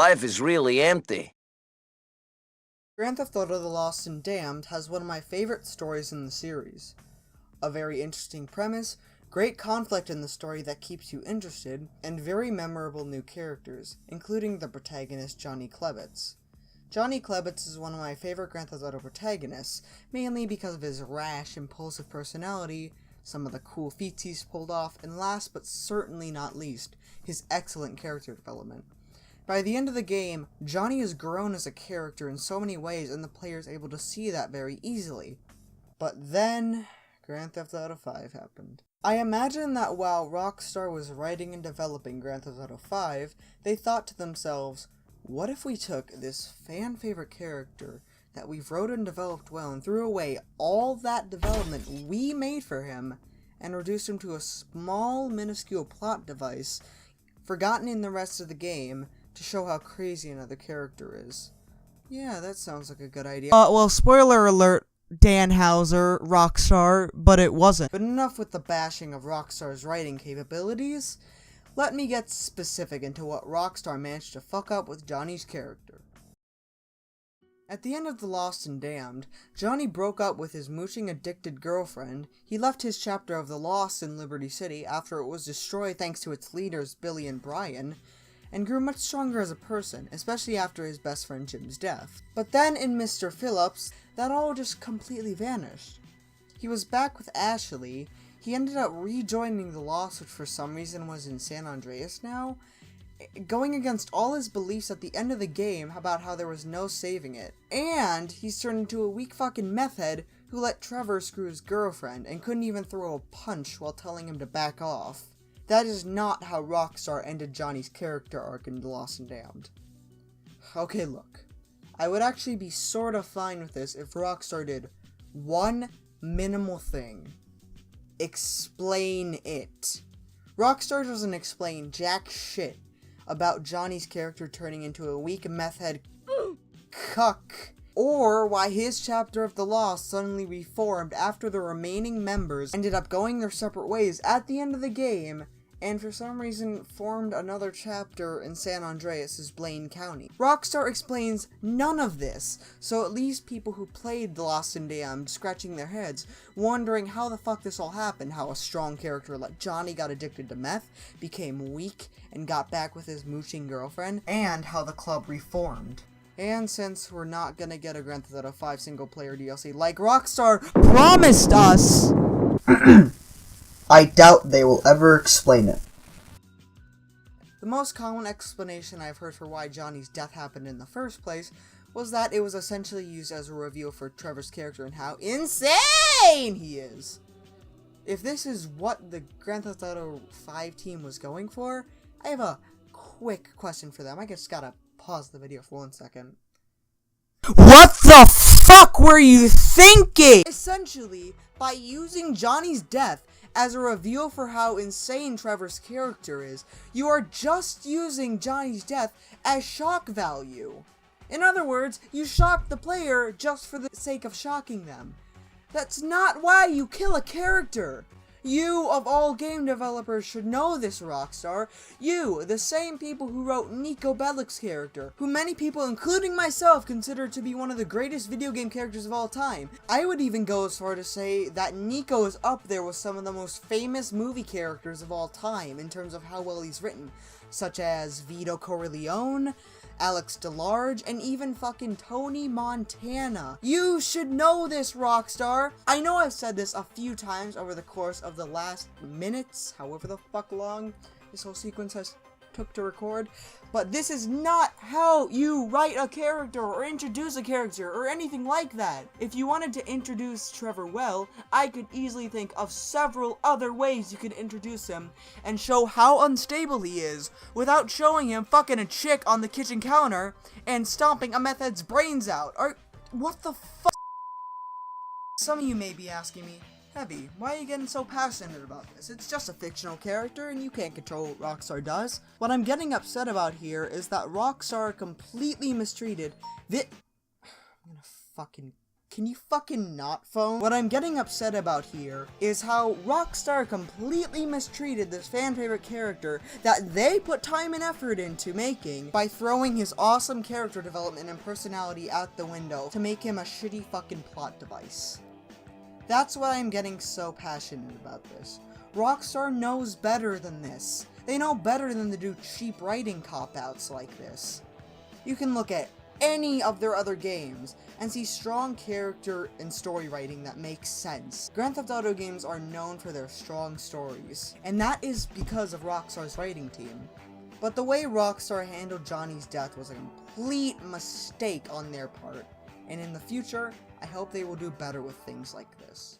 Life is really empty. Grand Theft Auto: The Lost and Damned has one of my favorite stories in the series. A very interesting premise, great conflict in the story that keeps you interested, and very memorable new characters, including the protagonist Johnny Klebitz. Johnny Klebitz is one of my favorite Grand Theft Auto protagonists, mainly because of his rash, impulsive personality, some of the cool feats he's pulled off, and last but certainly not least, his excellent character development. By the end of the game, Johnny has grown as a character in so many ways, and the player is able to see that very easily. But then, Grand Theft Auto 5 happened. I imagine that while Rockstar was writing and developing Grand Theft Auto 5, they thought to themselves, what if we took this fan-favorite character that we've wrote and developed well and threw away all that development we made for him and reduced him to a small, minuscule plot device forgotten in the rest of the game to show how crazy another character is. Yeah, that sounds like a good idea. Well, spoiler alert, Dan Houser, Rockstar, but it wasn't. But enough with the bashing of Rockstar's writing capabilities. Let me get specific into what Rockstar managed to fuck up with Johnny's character. At the end of The Lost and Damned, Johnny broke up with his mooching-addicted girlfriend. He left his chapter of The Lost in Liberty City after it was destroyed thanks to its leaders Billy and Brian, and grew much stronger as a person, especially after his best friend Jim's death. But then in Mr. Phillips, that all just completely vanished. He was back with Ashley. He ended up rejoining the Lost, which for some reason was in San Andreas now, going against all his beliefs at the end of the game about how there was no saving it. And he's turned into a weak fucking meth head who let Trevor screw his girlfriend and couldn't even throw a punch while telling him to back off. That is not how Rockstar ended Johnny's character arc in The Lost and Damned. Okay, look. I would actually be sorta fine with this if Rockstar did one minimal thing. Explain it. Rockstar doesn't explain jack shit about Johnny's character turning into a weak meth head cuck, or why his chapter of The Lost suddenly reformed after the remaining members ended up going their separate ways at the end of the game, and for some reason formed another chapter in San Andreas' Blaine County. Rockstar explains none of this, so it leaves people who played The Lost and Damned scratching their heads, wondering how the fuck this all happened, how a strong character like Johnny got addicted to meth, became weak, and got back with his mooching girlfriend, and how the club reformed. And since we're not gonna get a Grand Theft Auto 5 single-player DLC like Rockstar promised us, I doubt they will ever explain it. The most common explanation I've heard for why Johnny's death happened in the first place was that it was essentially used as a reveal for Trevor's character and how insane he is. If this is what the Grand Theft Auto 5 team was going for, I have a quick question for them. I just gotta pause the video for 1 second. What the fuck were you thinking? Essentially, by using Johnny's death as a reveal for how insane Trevor's character is, you are just using Johnny's death as shock value. In other words, you shock the player just for the sake of shocking them. That's not why you kill a character. You, of all game developers, should know this, Rockstar. You, the same people who wrote Niko Bellic's character, who many people, including myself, consider to be one of the greatest video game characters of all time. I would even go as far to say that Niko is up there with some of the most famous movie characters of all time in terms of how well he's written, such as Vito Corleone, Alex DeLarge, and even fucking Tony Montana. You should know this, Rockstar! I know I've said this a few times over the course of the last minutes, however the fuck long this whole sequence has took to record, but this is not how you write a character or introduce a character or anything like that. If you wanted to introduce Trevor well, I could easily think of several other ways you could introduce him and show how unstable he is without showing him fucking a chick on the kitchen counter and stomping a meth head's brains out. Or what the fuck? Some of you may be asking me, Heavy, why are you getting so passionate about this? It's just a fictional character and you can't control what Rockstar does. What I'm getting upset about here is that Rockstar completely mistreated I'm gonna fucking Can you fucking not, phone? What I'm getting upset about here is how Rockstar completely mistreated this fan-favorite character that they put time and effort into making by throwing his awesome character development and personality out the window to make him a shitty fucking plot device. That's why I'm getting so passionate about this. Rockstar knows better than this. They know better than to do cheap writing cop-outs like this. You can look at any of their other games and see strong character and story writing that makes sense. Grand Theft Auto games are known for their strong stories, and that is because of Rockstar's writing team. But the way Rockstar handled Johnny's death was a complete mistake on their part, and in the future, I hope they will do better with things like this.